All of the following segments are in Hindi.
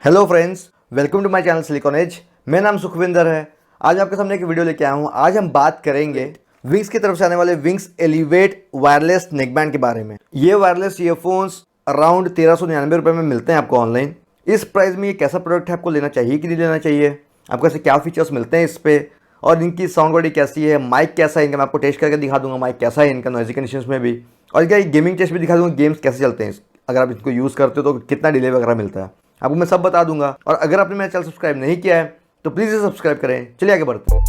Hello friends, welcome to my channel silicon age. मेरा नाम सुखविंदर है। आज आपके सामने एक वीडियो लेके आया हूँ। आज हम बात करेंगे विंग्स की तरफ से आने वाले विंग्स एलिवेट वायरलेस नेकबैंड के बारे में। ये वायरलेस ईयरफोन्स अराउंड 1399 रुपये में मिलते हैं आपको ऑनलाइन। इस प्राइस में ये कैसा प्रोडक्ट है, आपको लेना चाहिए कि नहीं लेना चाहिए, आपको ऐसे क्या फीचर्स मिलते हैं इस पर, और इनकी साउंड क्वालिटी कैसी है, माइक कैसा है इनका, मैं आपको टेस्ट करके दिखा दूंगा माइक कैसा है इनका नॉइजी कंडीशंस में भी, और क्या गेमिंग टेस्ट भी दिखा दूंगा, गेम्स कैसे चलते हैं अगर आप इसको यूज़ करते हो तो कितना डिले वगैरह मिलता है आपको मैं सब बता दूंगा। और अगर आपने मेरा चैनल सब्सक्राइब नहीं किया है तो प्लीज़ इसे सब्सक्राइब करें। चलिए आगे बढ़ते हैं।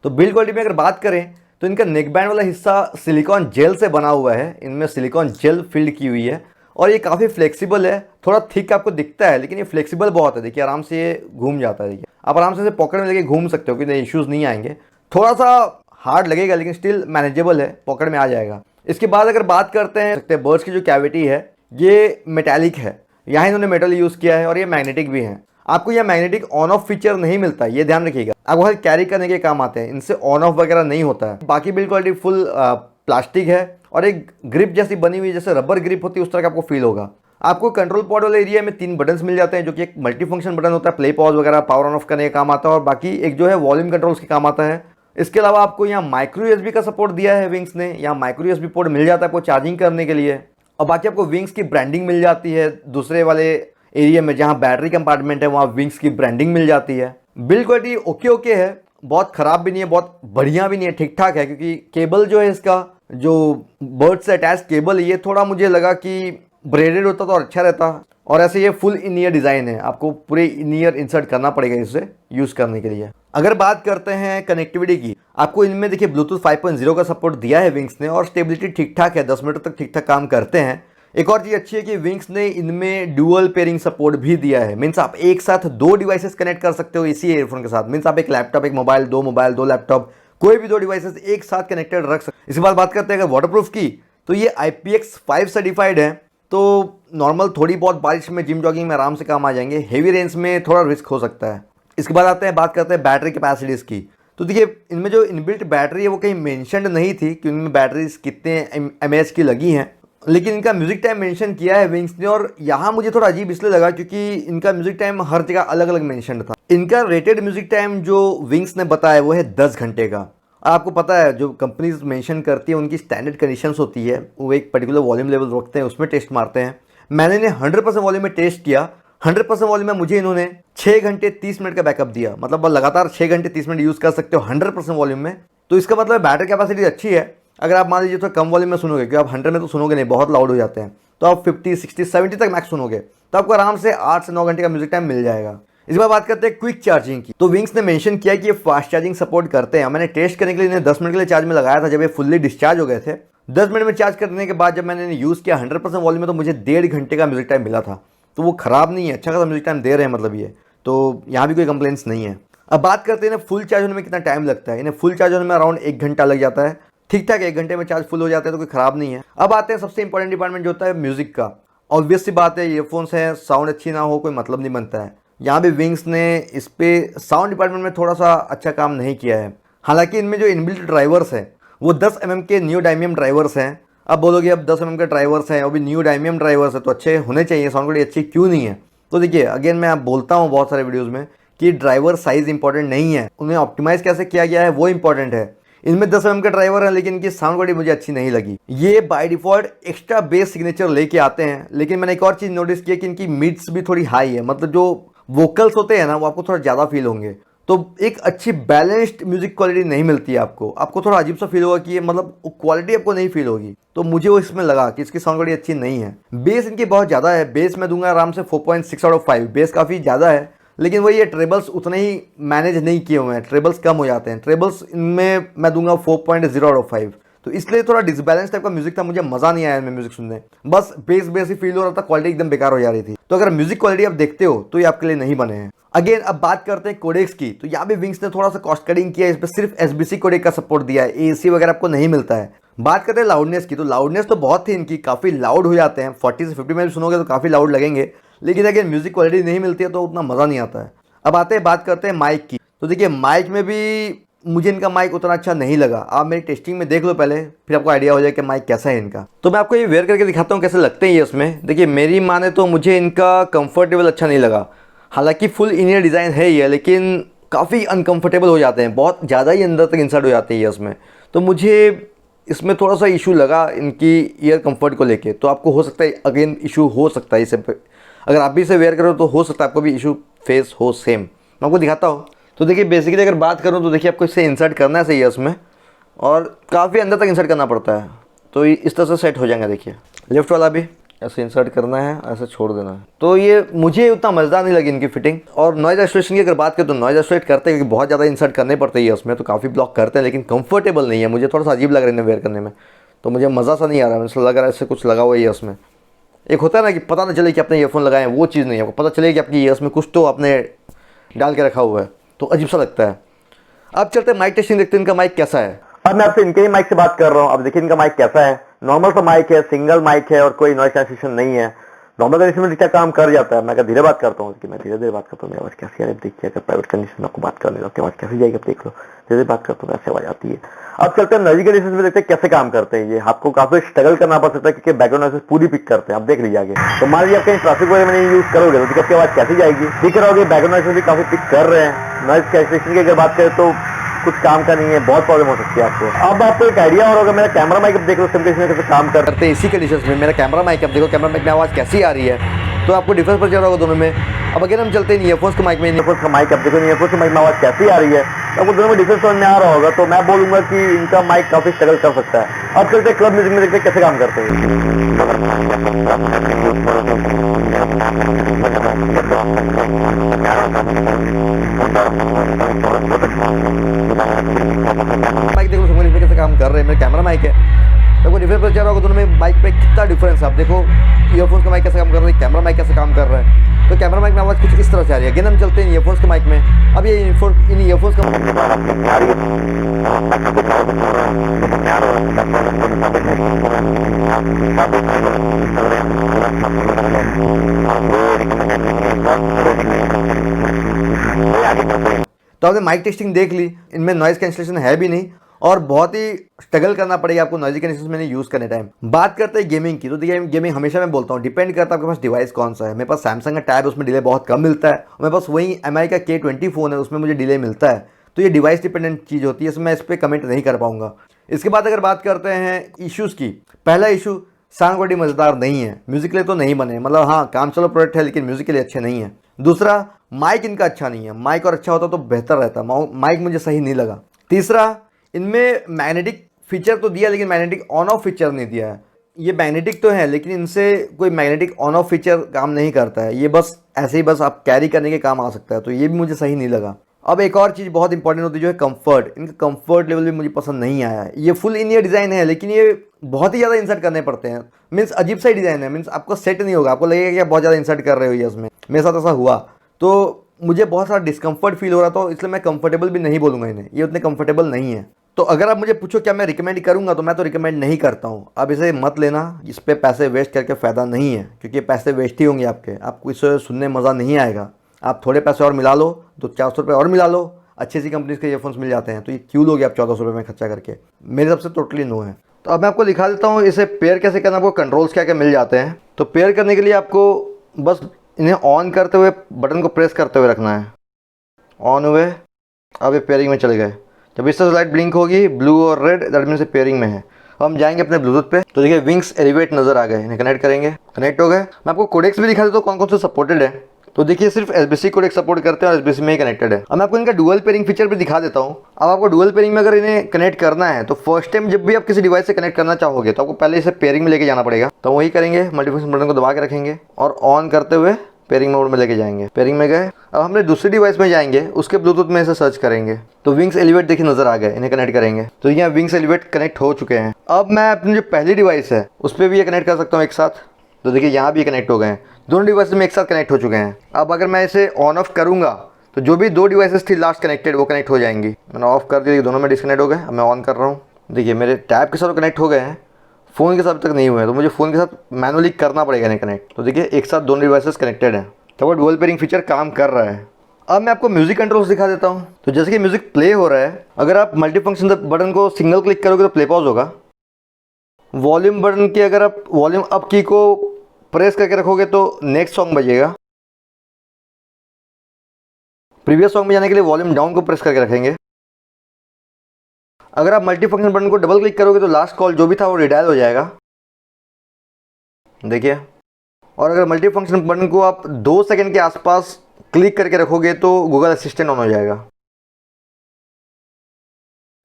तो बिल्ड क्वालिटी में अगर बात करें तो इनका नेकबैंड वाला हिस्सा सिलिकॉन जेल से बना हुआ है। इनमें सिलिकॉन जेल फिल्ड की हुई है और ये काफ़ी फ्लेक्सिबल है। थोड़ा थिक आपको दिखता है लेकिन ये फ्लेक्सिबल बहुत है। देखिए आराम से ये घूम जाता है। देखिए आप आराम से इसे पॉकेट में लेके घूम सकते हो, कोई इश्यूज़ नहीं आएंगे। थोड़ा सा हार्ड लगेगा लेकिन स्टिल मैनेजेबल है, पॉकेट में आ जाएगा। इसके बाद अगर बात करते हैं बर्ड्स की जो कैविटी है ये मेटालिक है। यहाँ इन्होंने मेटल यूज़ किया है और ये मैग्नेटिक भी है। आपको यह मैग्नेटिक ऑन ऑफ फीचर नहीं मिलता, ये ध्यान रखिएगा। आपको हर कैरी करने के काम आते हैं, इनसे ऑन ऑफ वगैरह नहीं होता है। बाकी बिल्ड क्वालिटी फुल प्लास्टिक है और एक ग्रिप जैसी बनी हुई, जैसे रबर ग्रिप होती है उस तरह का आपको फील होगा। आपको कंट्रोल पॉड वाले एरिया में 3 बटन्स मिल जाते हैं जो कि एक मल्टी फंक्शन बटन होता है, प्ले पॉज वगैरह पावर ऑन ऑफ करने का काम आता है, और बाकी एक जो है वॉल्यूम कंट्रोल्स के काम आता है। इसके अलावा आपको यहाँ माइक्रो यूएसबी का सपोर्ट दिया है विंग्स ने। यहाँ माइक्रो यूएसबी पोर्ट मिल जाता है आपको चार्जिंग करने के लिए, और बाकी आपको विंग्स की ब्रांडिंग मिल जाती है। दूसरे वाले एरिया में जहाँ बैटरी कंपार्टमेंट है वहाँ विंग्स की ब्रांडिंग मिल जाती है। बिल्ड क्वालिटी ओके है, बहुत ख़राब भी नहीं है, बहुत बढ़िया भी नहीं है, ठीक ठाक है। क्योंकि केबल जो है इसका, जो बर्ड से अटैच केबल है, ये थोड़ा मुझे लगा कि ब्रेडेड होता तो अच्छा रहता। और ऐसे ये फुल इन ईयर डिज़ाइन है, आपको पूरे इन ईयर इंसर्ट करना पड़ेगा इसे यूज़ करने के लिए। अगर बात करते हैं कनेक्टिविटी की, आपको इनमें देखिए ब्लूटूथ 5.0 का सपोर्ट दिया है विंग्स ने, और स्टेबिलिटी ठीक ठाक है, 10 मीटर तक ठीक ठाक काम करते हैं। एक और चीज़ अच्छी है कि विंग्स ने इनमें डुअल पेयरिंग सपोर्ट भी दिया है। मीन्स आप एक साथ 2 डिवाइसेस कनेक्ट कर सकते हो इसी ईयरफोन के साथ। मीन्स आप एक लैपटॉप, एक मोबाइल, 2 लैपटॉप, कोई भी 2 डिवाइसेस एक साथ कनेक्टेड रख सकते। इसके बाद बात करते हैं अगर वाटरप्रूफ की, तो ये IPX5 सर्टिफाइड है, तो नॉर्मल थोड़ी बहुत बारिश में, जिम जॉगिंग में आराम से काम आ जाएंगे। हेवी रेंज में थोड़ा रिस्क हो सकता है। इसके बाद बात करते हैं बैटरी कैपेसिटीज़ की। तो देखिए इनमें जो इनबिल्ट बैटरी है वो कहीं मेंशन्ड नहीं थी कि इनमें बैटरीज कितने mAh की लगी हैं, लेकिन इनका म्यूजिक टाइम मेंशन किया है विंग्स ने। और यहाँ मुझे थोड़ा अजीब इसलिए लगा क्योंकि इनका म्यूजिक टाइम हर जगह अलग अलग मेंशन था। इनका रेटेड म्यूजिक टाइम जो विंग्स ने बताया वो है 10 घंटे का। आपको पता है जो कंपनीज मेंशन करती है उनकी स्टैंडर्ड कंडीशंस होती है, वो एक पर्टिकुलर वॉल्यूम लेवल रखते हैं, उसमें टेस्ट मारते हैं। मैंने इन्हें 100% वॉल्यूम में टेस्ट किया। 100% वॉल्यूम में मुझे इन्होंने 6 घंटे 30 मिनट का बैकअप दिया। मतलब लगातार 6 घंटे 30 मिनट यूज़ कर सकते हो 100% वॉल्यूम में। तो इसका मतलब बैटरी कैपेसिटी अच्छी है। अगर आप मान लीजिए तो कम वॉल्यूम में सुनोगे, क्योंकि आप 100 में तो सुनोगे नहीं, बहुत लाउड हो जाते हैं, तो आप 50, 60, 70 तक मैक्स सुनोगे, तो आपको आराम से 8 से 9 घंटे का म्यूजिक टाइम मिल जाएगा। इस बार बात करते हैं क्विक चार्जिंग की। तो विंग्स ने मेंशन किया कि ये फास्ट चार्जिंग सपोर्ट करते हैं। मैंने टेस्ट करने के लिए इन्हें 10 मिनट के लिए चार्ज में लगाया था जब ये फुल्ली डिस्चार्ज हो गए थे। 10 मिनट में चार्ज करने के बाद जब मैंने इन्हें यूज़ किया 100% वॉल्यूम में, तो मुझे 1.5 घंटे का म्यूजिक टाइम मिला था। तो वो ख़राब नहीं है, अच्छा खासा म्यूजिक टाइम दे रहे हैं मतलब ये, तो यहाँ भी कोई कंप्लेंट्स नहीं है। अब बात करते हैं इन्हें फुल चार्ज होने में कितना टाइम लगता है। इन्हें फुल चार्ज होने में अराउंड 1 घंटा लग जाता है। ठीक ठाक 1 घंटे में चार्ज फुल हो जाता है, तो कोई ख़राब नहीं है। अब आते हैं सबसे इंपॉर्टेंट डिपार्टमेंट जो होता है म्यूज़िक का। ऑब्वियस सी बात है, ईयरफोन्स हैं, साउंड अच्छी ना हो कोई मतलब नहीं बनता है। यहाँ भी विंग्स ने इस पे साउंड डिपार्टमेंट में थोड़ा सा अच्छा काम नहीं किया है। हालांकि इनमें जो इनबिल्ट ड्राइवर्स हैं वो 10 mm के नियोडायमियम ड्राइवर्स हैं। अब बोलोगे अब 10 mm के ड्राइवर्स हैं, वो भी नियोडायमियम ड्राइवर्स है, तो अच्छे होने चाहिए, साउंड क्वालिटी अच्छी क्यों नहीं है। तो देखिए अगेन मैं बोलता हूँ बहुत सारे वीडियोज़ में कि ड्राइवर साइज़ इंपॉर्टेंट नहीं है, उन्हें ऑप्टिमाइज़ कैसे किया गया है वो इंपॉर्टेंट है। इनमें 10 mm के ड्राइवर हैं लेकिन इनकी साउंड क्वालिटी मुझे अच्छी नहीं लगी। ये by default extra base signature लेके आते हैं, लेकिन मैंने एक और चीज़ नोटिस की है कि इनकी मिड्स भी थोड़ी हाई है। मतलब जो वोकल्स होते हैं ना वो आपको थोड़ा ज़्यादा फील होंगे, तो एक अच्छी बैलेंस्ड म्यूजिक क्वालिटी नहीं मिलती है आपको थोड़ा अजीब सा फील होगा कि ये मतलब क्वालिटी आपको नहीं फील होगी। तो मुझे वो इसमें लगा कि इसकी साउंड क्वालिटी अच्छी नहीं है। बेस इनकी बहुत ज़्यादा है, बेस मैं दूंगा आराम से 4.6 आउट ऑफ 5। बेस काफ़ी ज़्यादा है, लेकिन वही ये ट्रेबल्स उतने ही मैनेज नहीं किए हुए हैं, ट्रेबल्स कम हो जाते हैं। ट्रेबल्स इनमें मैं दूंगा 4.0 आउट ऑफ 5। तो इसलिए थोड़ा डिसबैलेंस टाइप का म्यूजिक था, मुझे मज़ा नहीं आया इनमें म्यूजिक सुनने। बस बेस ही फील हो रहा था, क्वालिटी एकदम बेकार हो जा रही थी। तो अगर म्यूजिक क्वालिटी आप देखते हो तो ये आपके लिए नहीं बने हैं। अगेन अब बात करते हैं कोडेक्स की। तो यहाँ भी विंग्स ने थोड़ा सा कॉस्ट कटिंग किया है, इस पर सिर्फ SBC कोडेक का सपोर्ट दिया है, AC वगैरह आपको नहीं मिलता है। बात करते हैं लाउडनेस की। तो लाउडनेस तो बहुत थी इनकी, काफ़ी लाउड हो जाते हैं, 40 से 50 में भी सुनोगे तो काफ़ी लाउड लगेंगे, लेकिन अगेन म्यूजिक क्वालिटी नहीं मिलती है तो उतना मज़ा नहीं आता है। अब बात करते हैं माइक की। तो देखिए माइक में भी मुझे इनका माइक उतना अच्छा नहीं लगा। आप मेरी टेस्टिंग में देख लो पहले, फिर आपको आइडिया हो जाए कि माइक कैसा है इनका। तो मैं आपको ये वेयर करके दिखाता हूँ कैसे लगते हैं ये इसमें। देखिए मेरी माने तो मुझे इनका कंफर्टेबल अच्छा नहीं लगा। हालांकि फुल इन ईयर डिज़ाइन है ये, लेकिन काफ़ी अनकंफर्टेबल हो जाते हैं, बहुत ज़्यादा ही अंदर तक इंसर्ट हो जाते हैं ये इसमें। तो मुझे इसमें थोड़ा सा इशू लगा इनकी ईयर कंफर्ट को लेके। तो आपको हो सकता है अगेन इशू हो सकता है इसे, अगर आप भी इसे वेयर करो तो हो सकता है आपको भी इशू फेस हो सेम। मैं आपको दिखाता हूँ। तो देखिए बेसिकली अगर बात करूँ तो देखिए आपको इसे इंसर्ट करना है सही है इसमें, और काफ़ी अंदर तक इंसर्ट करना पड़ता है। तो इस तरह से सेट हो जाएगा। देखिए लेफ्ट वाला भी ऐसे इंसर्ट करना है, ऐसे छोड़ देना है। तो ये मुझे उतना मज़ेदार नहीं लगी इनकी फिटिंग। और नॉइज़ आइसोलेशन की अगर बात करें तो नॉइज़ आइसोलेट करते हैं क्योंकि बहुत ज़्यादा इंसर्ट करने पड़ते हैं उसमें, तो काफ़ी ब्लॉक करते हैं, लेकिन कंफर्टेबल नहीं है। मुझे थोड़ा सा अजीब लग रहा है इन्हें वेयर करने में, तो मुझे मज़ा सा नहीं आ रहा है। मुझे लग रहा है इससे कुछ लगा हुआ है उसमें। एक होता है ना कि पता ना चले कि आपने ईयरफोन लगाए हैं, वो चीज़ नहीं है। आपको पता चले कि आपकी ईयर्स में कुछ तो आपने डाल के रखा हुआ है, तो अजीब सा लगता है। अब चलते हैं माइक टेस्टिंग, देखते हैं इनका माइक कैसा है। अब मैं आपसे इनके ही माइक से बात कर रहा हूँ। अब देखिए इनका माइक कैसा है। नॉर्मल सा माइक है, सिंगल माइक है और कोई नॉइस कैंसिलेशन नहीं है। नॉर्मल कंडीशन में ठीक काम कर जाता है। मैं धीरे बात करता हूँ कि मैं धीरे धीरे बात करता हूँ। मेरी आवाज कैसी है देखिए। अगर प्राइवेट कंडीशन में आपको बात करने दो, आपकी आवाज कैसी जाएगी आप देख लो। धीरे धीरे बात करता हूँ ऐसे आवाज आती है। अब चलते हैं नॉइज़ी कंडीशन में, देखते हैं कैसे काम करते हैं ये। आपको काफी स्ट्रगल करना पड़ सकता है क्योंकि बैकग्राउंड नॉइसेस पूरी पिक करते हैं। आप देख लीजिए आगे। तो मान लीजिए आप कहीं ट्रैफिक वगैरह में यूज करोगे तो आपकी आवाज कैसी जाएगी। दिख रहा होगा बैकग्राउंड नॉइसेस भी काफी पिक कर रहे हैं। नॉइज कैंसिलेशन की अगर बात करें तो कुछ काम का नहीं है, बहुत प्रॉब्लम हो सकती है आपको। अब आपको एक आइडिया और होगा। मेरा कैमरा माइक देख लो सिंपल कैसे काम करते हैं इसी कंडीशन में। मेरा कैमरा माइक अब देखो, कैमरा माइक में आवाज़ कैसी आ रही है, तो आपको डिफरेंस पड़ जा रहा होगा दोनों में। अब अगर हम चलते हैं ईयरफोन्स के माइक में, ईयरफोन्स का माइक अब देखो, ईयरफोन्स के माइक में आवाज कैसी आ रही है, तो आपको दोनों में डिफरेंस समझ में आ रहा होगा। तो मैं बोलूंगा कि इनका माइक काफी स्ट्रगल कर सकता है। अब चलते हैं क्लब म्यूजिक में, देखते हैं कैसे काम करते हैं। माइक देखो समझ में कैसे काम कर रहे हैं। मेरा कैमरा माइक है, तो आपको डिफरेंस पता चल रहा होगा दोनों में माइक पे कितना डिफरेंस है। आप देखो ईयरफोन्स का माइक कैसे काम कर रहा है, कैमरा माइक कैसे काम कर रहा है। तो कैमरा माइक में आवाज़ कुछ इस तरह से आ रही है। अगेन हम चलते हैं ईयरफोन्स के माइक में। अब ये इन ईयरफोन्स का तो आपने माइक टेस्टिंग देख ली। इनमें नॉइज़ कैंसिलेशन है भी नहीं, और बहुत ही स्ट्रगल करना पड़ेगा आपको नॉइज़ी कंडीशंस में यूज़ करने टाइम। बात करते हैं गेमिंग की, तो देखिए गेमिंग हमेशा मैं बोलता हूँ डिपेंड करता है आपके पास डिवाइस कौन सा है। मेरे पास सैमसंग का टैब, उसमें डिले बहुत कम मिलता है। और मेरे पास वही MI का K20 फ़ोन है, उसमें मुझे डिले मिलता है। तो ये डिवाइस डिपेंडेंट चीज़ होती है, इसमें मैं इस पर कमेंट नहीं कर पाऊंगा। इसके बाद अगर बात करते हैं इशूज़ की, पहला इशू साउंड क्वालिटी मज़ेदार नहीं है। म्यूज़िक के लिए तो नहीं बने, मतलब हाँ काम चलो प्रोडक्ट है, लेकिन म्यूज़िक के लिए अच्छे नहीं है। दूसरा माइक इनका अच्छा नहीं है। माइक और अच्छा होता तो बेहतर रहता, माइक मुझे सही नहीं लगा। तीसरा इनमें मैग्नेटिक फीचर तो दिया, लेकिन मैग्नेटिक ऑन ऑफ फीचर नहीं दिया है। ये मैग्नेटिक तो है, लेकिन इनसे कोई मैग्नेटिक ऑन ऑफ फीचर काम नहीं करता है। ये बस ऐसे ही बस आप कैरी करने के काम आ सकता है, तो ये भी मुझे सही नहीं लगा। अब एक और चीज़ बहुत इंपॉर्टेंट होती है जो है कंफर्ट। इनका कंफर्ट लेवल भी मुझे पसंद नहीं आया है। ये फुल इन ईयर डिज़ाइन है, लेकिन ये बहुत ही ज़्यादा इंसर्ट करने पड़ते हैं। मीन्स अजीब सा डिज़ाइन है, मीन्स आपको सेट नहीं होगा, आपको लगेगा कि आप बहुत ज़्यादा इंसर्ट कर रहे हो ये इसमें। मेरे साथ ऐसा हुआ, तो मुझे बहुत सारा डिस्कम्फर्ट फील हो रहा था, इसलिए मैं कंफर्टेबल भी नहीं बोलूँगा इन्हें, ये उतने कंफर्टेबल नहीं है। तो अगर आप मुझे पूछो क्या मैं रिकमेंड करूंगा, तो मैं तो रिकमेंड नहीं करता हूं। आप इसे मत लेना, इस पे पैसे वेस्ट करके फ़ायदा नहीं है, क्योंकि पैसे वेस्ट ही होंगे आपके। आपको इसे सुनने मज़ा नहीं आएगा। आप थोड़े पैसे और मिला लो, 200-400 रुपये और मिला लो, अच्छी सी कंपनीज के ईयरफोन्स मिल जाते हैं। तो ये क्यों लोगे आप 1400 रुपये में खर्चा करके? मेरे हिसाब से टोटली नो है। तो अब मैं आपको दिखा देता हूँ इसे पेयर कैसे करना। आपको कंट्रोल्स क्या क्या मिल जाते हैं। तो पेयर करने के लिए आपको बस इन्हें ऑन करते हुए बटन को प्रेस करते हुए रखना है। ऑन हुए, अब ये पेयरिंग में चले गए। जब इस तरह लाइट ब्लिंक होगी ब्लू और रेड, दैट मीन से पेयरिंग में है। अब हम जाएंगे अपने ब्लूटूथ पे, तो देखिए विंग्स एलिवेट नजर आ गए। इन्हें कनेक्ट करेंगे, कनेक्ट हो गए। मैं आपको कोडेक्स भी दिखा देता हूँ कौन कौन से सपोर्टेड है। तो देखिए सिर्फ SBC कोडेक सपोर्ट करते हैं और SBC में ही कनेक्टेड है। अब मैं आपको इनका डुअल पेयरिंग फीचर भी दिखा देता हूँ। अब आपको डुअल पेयरिंग में अगर इन्हें कनेक्ट करना है, तो फर्स्ट टाइम जब भी आप किसी डिवाइस से कनेक्ट करना चाहोगे, तो आपको पहले इसे पेयरिंग में लेके जाना पड़ेगा। तो वही करेंगे, मल्टीफंक्शन बटन को दबा के रखेंगे और ऑन करते हुए पेयरिंग मोड में लेके जाएंगे। पेयरिंग में गए, अब हमने दूसरी डिवाइस में जाएंगे, उसके ब्लूटूथ में इसे सर्च करेंगे, तो विंग्स एलिवेट देखिए नजर आ गए। इन्हें कनेक्ट करेंगे, तो यहाँ विंग्स एलिवेट कनेक्ट हो चुके हैं। अब मैं अपनी जो पहली डिवाइस है उस पर भी ये कनेक्ट कर सकता हूँ एक साथ। तो देखिए यहाँ भी कनेक्ट हो गए हैं, दोनों डिवाइस में एक साथ कनेक्ट हो चुके हैं। अब अगर मैं इसे ऑन ऑफ करूँगा, तो जो भी 2 डिवाइसेस थी लास्ट कनेक्टेड, वो कनेक्ट हो जाएंगी। मैंने ऑफ कर दिया, दोनों में डिस्कनेक्ट हो गए। अब मैं ऑन कर रहा हूँ, देखिए मेरे टैब के साथ कनेक्ट हो गए हैं, फ़ोन के साथ तक नहीं हुए हैं। तो मुझे फ़ोन के साथ मैनुअली करना पड़ेगा इन्हें कनेक्ट। तो देखिए एक साथ दोनों डिवाइसेस कनेक्टेड हैं, तो वो डुअल पेयरिंग फीचर काम कर रहा है। अब मैं आपको म्यूजिक कंट्रोल्स दिखा देता हूँ। तो जैसे कि म्यूजिक प्ले हो रहा है, अगर आप मल्टी फंक्शन बटन को सिंगल क्लिक करोगे तो प्ले पॉज होगा। वॉल्यूम बटन की अगर आप वॉल्यूम अप की को प्रेस करके रखोगे तो नेक्स्ट सॉन्ग बजेगा। प्रीवियस सॉन्ग में जाने के लिए वॉल्यूम डाउन को प्रेस करके रखेंगे। अगर आप मल्टी फंक्शन बटन को डबल क्लिक करोगे तो लास्ट कॉल जो भी था वो रिडायल हो जाएगा, देखिए। और अगर मल्टी फंक्शन बटन को आप 2 सेकंड के आसपास क्लिक करके रखोगे तो गूगल असिस्टेंट ऑन हो जाएगा,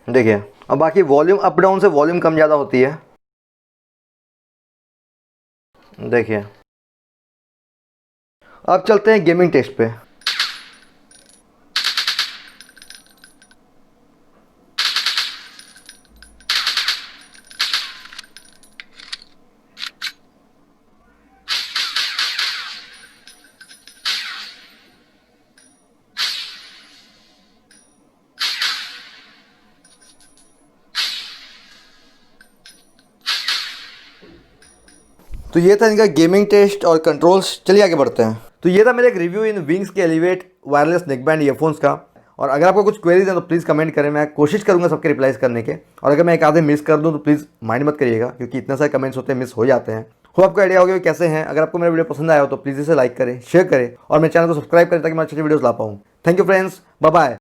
देखिए। अब बाकी वॉल्यूम अप डाउन से वॉल्यूम कम ज़्यादा होती है, देखिए। अब चलते हैं गेमिंग टेस्ट पे। तो ये था इनका गेमिंग टेस्ट और कंट्रोल्स। चलिए आगे बढ़ते हैं। तो ये था मेरा एक रिव्यू इन विंग्स के एलिवेट वायरलेस नेकबैंड ईयरफोन्स का। और अगर आपको कुछ क्वेरीज हैं तो प्लीज़ कमेंट करें, मैं कोशिश करूंगा सबके रिप्लाईज करने के। और अगर मैं एक आधे मिस कर दूं तो प्लीज़ माइंड मत करिएगा, क्योंकि इतने सारे कमेंट्स होते हैं, मिस हो जाते हैं। हो आपको आइडिया हो गया कैसे हैं। अगर आपको मेरा वीडियो पसंद आया हो तो प्लीज़ इसे लाइक करें, शेयर करें और मेरे चैनल को सब्सक्राइब करें ताकि मैं अच्छी वीडियोज़ ला पाऊँ। Thank you friends, bye bye.